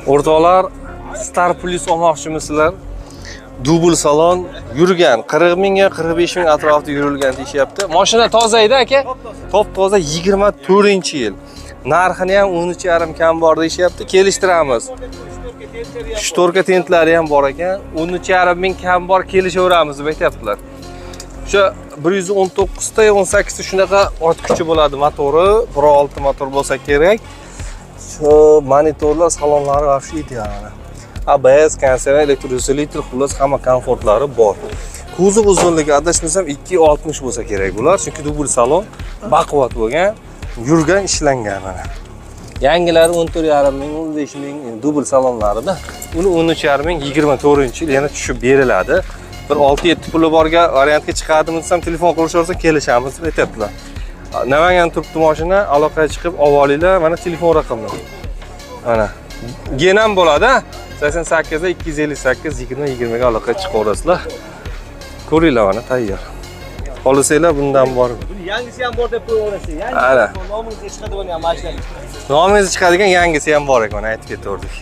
O'rtoqlar, Star Plus olmoqchimisizlar? Dubl salon yurgan 40 mingga 45 ming atrofida yurilgan deyapti. Mashina toza edi aka. Top-toza 24-yil. Narxini ham 13,5 kam bor deyapti. Kelishtiramiz. Shtorka tentlari ham bor ekan. 13,5 ming kam bor, kelishaveramiz deb aytibdilar. O'sha 119 ta 18 ta shunaqa ot kuchi bo'ladi motori, 1.6 motor bo'lsa kerak. Shu monitorlar, salonlari vaqti ideal. ABS, konserva, elektrolyutor, xullas hamma komfortlari bor. Kuzov uzunligi adashmasam 2.60 bo'lsa kerak bular, chunki dubl salon baquvvat bo'lgan, yurgan, ishlangan mana. Yangilari 14,5 ming, 15 ming dubl salonlarida, uni 13,5 ming 24-yil yana tushib beriladi. Bir 6-7 puli borga variantga chiqadimi desam, telefon qilishaversa kelishamiz deb aytibdilar. Namangan turibdi mashina, aloqaga chiqib olinglar, mana telefon raqamlari. Mana. Genam bo'ladi. 88 da 258 20 ga aloqaga chiqaverasizlar. Ko'ringlar mana tayyor. Xohlasanglar bundan bor. Yangisi ham bor deb qo'yaverasiz. Ana. Nomingizga chiqadigan ham mashina. Nomingizga chiqadigan yangisi ham bor ekan, aytib ketaverdik.